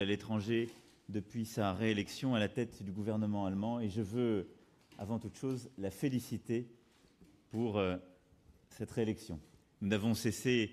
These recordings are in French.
l'étranger depuis sa réélection à la tête du gouvernement allemand et je veux, avant toute chose, la féliciter pour cette réélection. Nous n'avons cessé,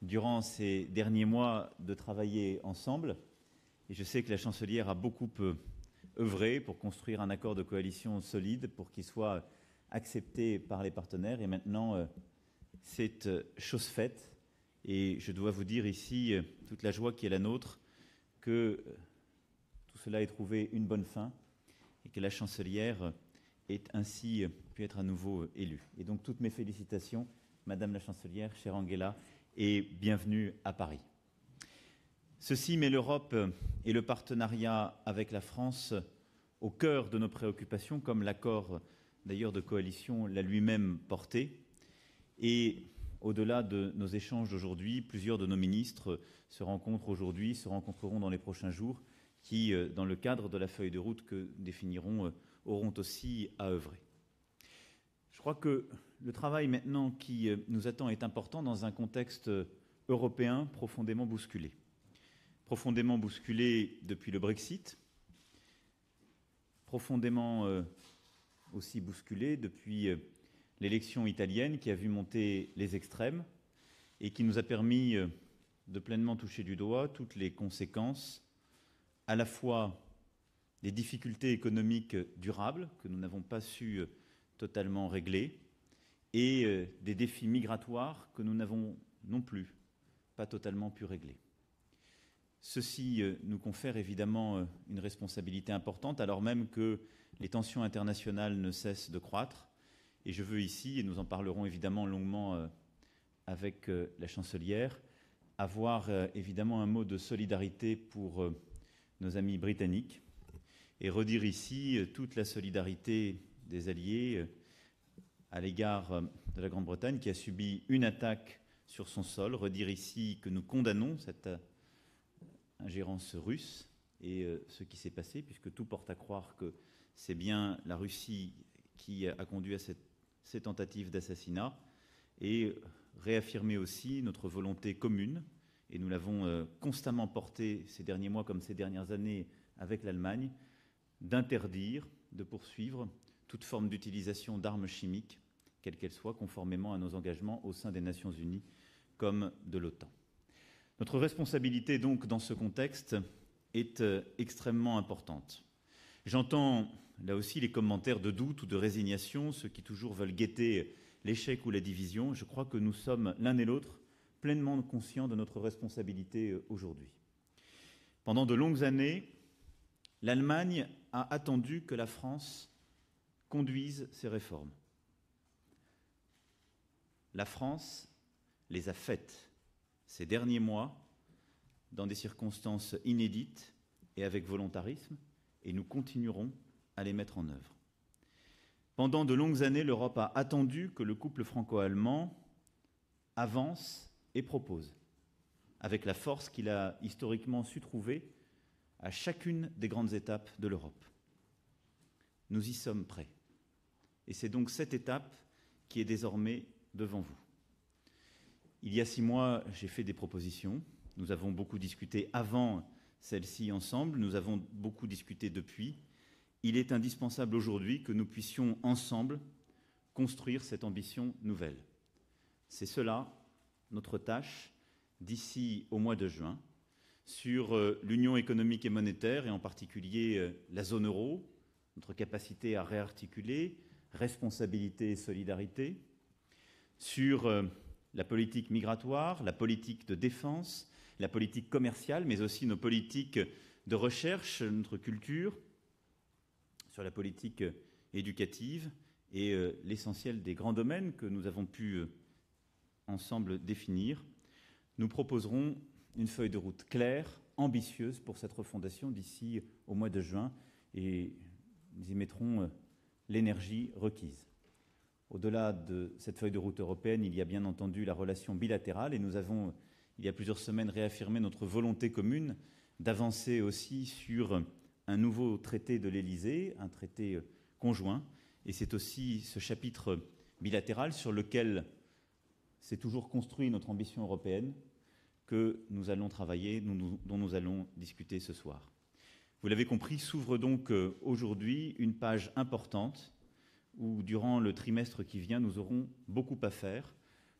durant ces derniers mois, de travailler ensemble et je sais que la chancelière a beaucoup œuvré pour construire un accord de coalition solide pour qu'il soit accepté par les partenaires et maintenant c'est chose faite et je dois vous dire ici toute la joie qui est la nôtre que tout cela ait trouvé une bonne fin et que la chancelière ait ainsi pu être à nouveau élue. Et donc toutes mes félicitations, Madame la chancelière, chère Angela, et bienvenue à Paris. Ceci met l'Europe et le partenariat avec la France au cœur de nos préoccupations, comme l'accord d'ailleurs de coalition l'a lui-même porté. Et au-delà de nos échanges d'aujourd'hui, plusieurs de nos ministres se rencontrent aujourd'hui, se rencontreront dans les prochains jours, qui, dans le cadre de la feuille de route que définiront, auront aussi à œuvrer. Je crois que le travail maintenant qui nous attend est important dans un contexte européen profondément bousculé. Profondément bousculé depuis le Brexit, profondément aussi bousculé depuis l'élection italienne qui a vu monter les extrêmes et qui nous a permis de pleinement toucher du doigt toutes les conséquences à la fois des difficultés économiques durables que nous n'avons pas su totalement régler et des défis migratoires que nous n'avons non plus pas totalement pu régler. Ceci nous confère évidemment une responsabilité importante alors même que les tensions internationales ne cessent de croître. Et je veux ici, et nous en parlerons évidemment longuement avec la chancelière, avoir évidemment un mot de solidarité pour nos amis britanniques et redire ici toute la solidarité des alliés à l'égard de la Grande-Bretagne qui a subi une attaque sur son sol, redire ici que nous condamncette cette ingérence russe et ce qui s'est passé, puisque tout porte à croire que c'est bien la Russie qui a conduit à ces tentatives d'assassinat, et réaffirmer aussi notre volonté commune, et nous l'avons constamment portée ces derniers mois comme ces dernières années avec l'Allemagne, d'interdire, de poursuivre toute forme d'utilisation d'armes chimiques, quelles qu'elles soient, conformément à nos engagements au sein des Nations Unies comme de l'OTAN. Notre responsabilité, donc, dans ce contexte, est extrêmement importante. J'entends, là aussi, les commentaires de doute ou de résignation, ceux qui toujours veulent guetter l'échec ou la division. Je crois que nous sommes, l'un et l'autre, pleinement conscients de notre responsabilité aujourd'hui. Pendant de longues années, l'Allemagne a attendu que la France conduise ces réformes. La France les a faites ces derniers mois, dans des circonstances inédites et avec volontarisme, et nous continuerons à les mettre en œuvre. Pendant de longues années, l'Europe a attendu que le couple franco-allemand avance et propose, avec la force qu'il a historiquement su trouver à chacune des grandes étapes de l'Europe. Nous y sommes prêts. Et c'est donc cette étape qui est désormais devant vous. Il y a 6 mois, j'ai fait des propositions. Nous avons beaucoup discuté avant celle-ci ensemble. Nous avons beaucoup discuté depuis. Il est indispensable aujourd'hui que nous puissions ensemble construire cette ambition nouvelle. C'est cela, notre tâche, d'ici au mois de juin, sur l'union économique et monétaire, et en particulier la zone euro, notre capacité à réarticuler, responsabilité et solidarité, sur la politique migratoire, la politique de défense, la politique commerciale, mais aussi nos politiques de recherche, notre culture, sur la politique éducative et l'essentiel des grands domaines que nous avons pu ensemble définir. Nous proposerons une feuille de route claire, ambitieuse pour cette refondation d'ici au mois de juin et nous y mettrons l'énergie requise. Au-delà de cette feuille de route européenne, il y a bien entendu la relation bilatérale et nous avons, il y a plusieurs semaines, réaffirmé notre volonté commune d'avancer aussi sur un nouveau traité de l'Élysée, un traité conjoint. Et c'est aussi ce chapitre bilatéral sur lequel s'est toujours construit notre ambition européenne, que nous allons travailler, dont nous allons discuter ce soir. Vous l'avez compris, s'ouvre donc aujourd'hui une page importante où, durant le trimestre qui vient, nous aurons beaucoup à faire,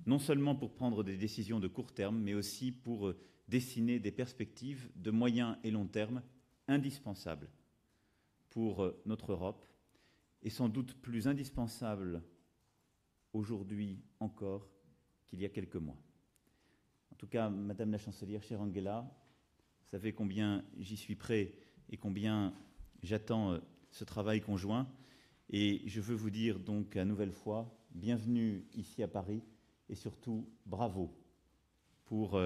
non seulement pour prendre des décisions de court terme, mais aussi pour dessiner des perspectives de moyen et long terme indispensables pour notre Europe, et sans doute plus indispensables aujourd'hui encore qu'il y a quelques mois. En tout cas, Madame la Chancelière, chère Angela, vous savez combien j'y suis prêt et combien j'attends ce travail conjoint. Et je veux vous dire donc une nouvelle fois, bienvenue ici à Paris et surtout bravo pour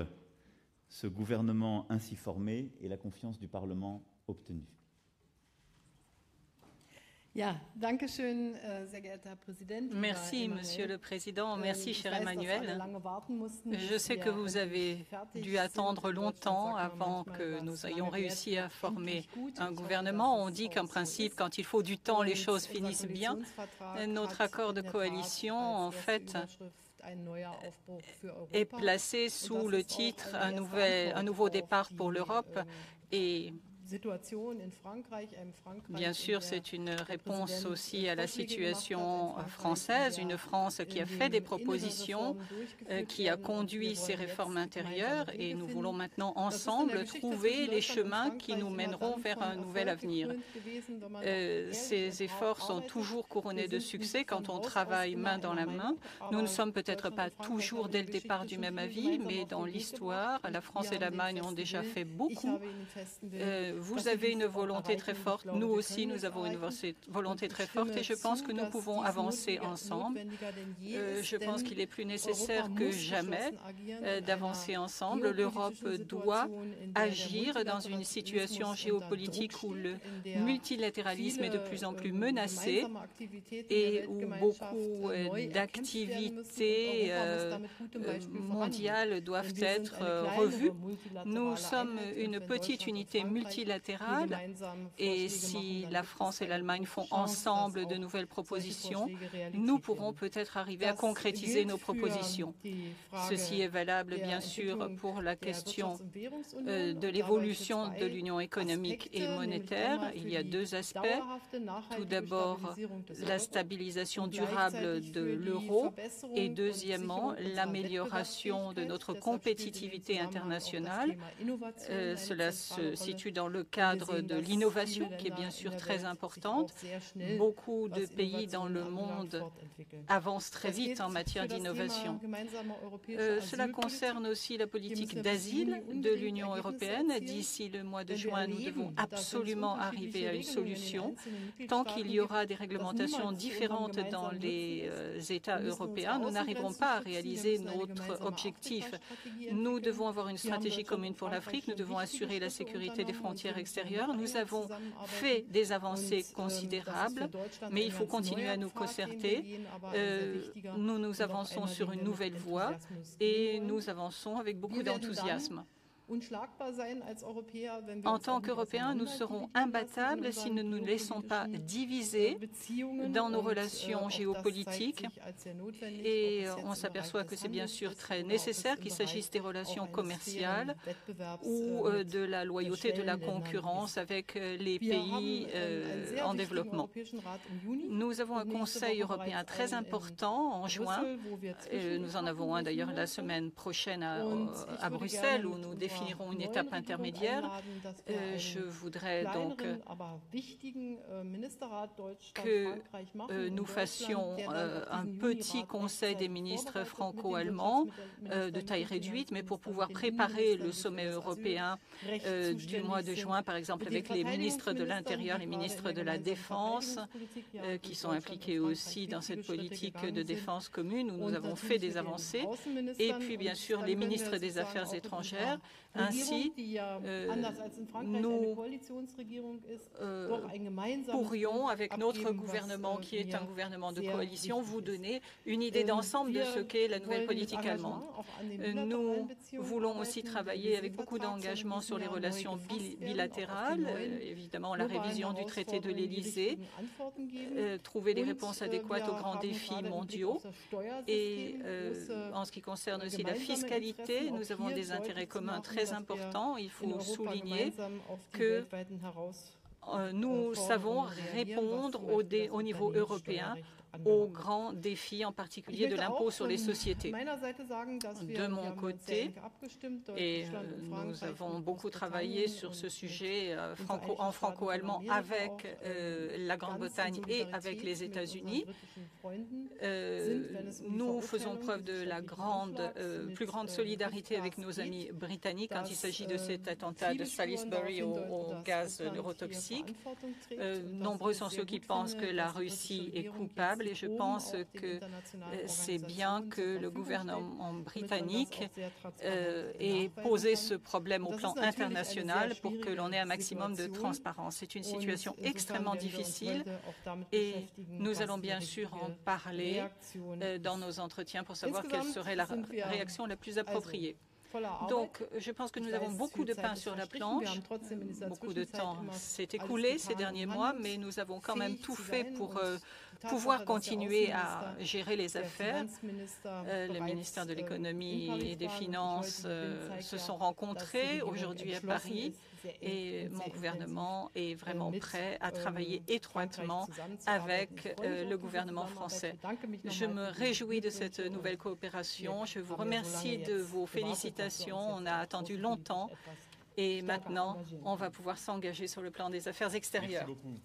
ce gouvernement ainsi formé et la confiance du Parlement obtenue. Merci, Monsieur le Président. Merci, cher Emmanuel. Je sais que vous avez dû attendre longtemps avant que nous ayons réussi à former un gouvernement. On dit qu'en principe, quand il faut du temps, les choses finissent bien. Notre accord de coalition, en fait, est placé sous le titre « Un nouveau départ pour l'Europe » et bien sûr, c'est une réponse aussi à la situation française, une France qui a fait des propositions, qui a conduit ses réformes intérieures et nous voulons maintenant ensemble trouver les chemins qui nous mèneront vers un nouvel avenir. Ces efforts sont toujours couronnés de succès quand on travaille main dans la main. Nous ne sommes peut-être pas toujours dès le départ du même avis, mais dans l'histoire, la France et l'Allemagne ont déjà fait beaucoup. Vous avez une volonté très forte, nous aussi nous avons une volonté très forte et je pense que nous pouvons avancer ensemble. Je pense qu'il est plus nécessaire que jamais d'avancer ensemble. L'Europe doit agir dans une situation géopolitique où le multilatéralisme est de plus en plus menacé et où beaucoup d'activités mondiales doivent être revues. Nous sommes une petite unité multilatérale et si la France et l'Allemagne font ensemble de nouvelles propositions, nous pourrons peut-être arriver à concrétiser nos propositions. Ceci est valable bien sûr pour la question de l'évolution de l'union économique et monétaire. Il y a deux aspects. Tout d'abord, la stabilisation durable de l'euro et deuxièmement, l'amélioration de notre compétitivité internationale. Cela se situe dans le cadre de l'innovation, qui est bien sûr très importante. Beaucoup de pays dans le monde avancent très vite en matière d'innovation. Cela concerne aussi la politique d'asile de l'Union européenne. D'ici le mois de juin, nous devons absolument arriver à une solution. Tant qu'il y aura des réglementations différentes dans les États européens, nous n'arriverons pas à réaliser notre objectif. Nous devons avoir une stratégie commune pour l'Afrique, nous devons assurer la sécurité des frontières extérieures. Nous avons fait des avancées considérables, mais il faut continuer à nous concerter. Nous avançons sur une nouvelle voie et nous avançons avec beaucoup d'enthousiasme. En tant qu'Européens, nous serons imbattables si nous ne nous laissons pas diviser dans nos relations géopolitiques. Et on s'aperçoit que c'est bien sûr très nécessaire, qu'il s'agisse des relations commerciales ou de la loyauté, de la concurrence avec les pays en développement. Nous avons un Conseil européen très important en juin. Nous en avons un d'ailleurs la semaine prochaine à Bruxelles où nous définirons une étape intermédiaire. Je voudrais donc que nous fassions un petit conseil des ministres franco-allemands de taille réduite, mais pour pouvoir préparer le sommet européen du mois de juin, par exemple avec les ministres de l'Intérieur, les ministres de la Défense, qui sont impliqués aussi dans cette politique de défense commune où nous avons fait des avancées, et puis bien sûr les ministres des Affaires étrangères. Ainsi, nous pourrions, avec notre gouvernement, qui est un gouvernement de coalition, vous donner une idée d'ensemble de ce qu'est la nouvelle politique allemande. Nous voulons aussi travailler avec beaucoup d'engagement sur les relations bilatérales, évidemment la révision du traité de l'Élysée, trouver des réponses adéquates aux grands défis mondiaux. Et en ce qui concerne aussi la fiscalité, nous avons des intérêts communs très importants. Il faut souligner que nous savons répondre au niveau européen aux grands défis, en particulier de l'impôt sur les sociétés. De mon côté, et nous avons beaucoup travaillé sur ce sujet en franco-allemand avec la Grande-Bretagne et avec les États-Unis. Nous faisons preuve de la plus grande solidarité avec nos amis britanniques quand il s'agit de cet attentat de Salisbury au gaz neurotoxique. Nombreux sont ceux qui pensent que la Russie est coupable et je pense que c'est bien que le gouvernement britannique ait posé ce problème au plan international pour que l'on ait un maximum de transparence. C'est une situation extrêmement difficile et nous allons bien sûr en parler dans nos entretiens pour savoir quelle serait la réaction la plus appropriée. Donc, je pense que nous avons beaucoup de pain sur la planche. Beaucoup de temps s'est écoulé ces derniers mois, mais nous avons quand même tout fait pour pouvoir continuer à gérer les affaires. Le ministère de l'économie et des finances se sont rencontrés aujourd'hui à Paris et mon gouvernement est vraiment prêt à travailler étroitement avec le gouvernement français. Je me réjouis de cette nouvelle coopération. Je vous remercie de vos félicitations. On a attendu longtemps et maintenant, on va pouvoir s'engager sur le plan des affaires extérieures. Merci beaucoup.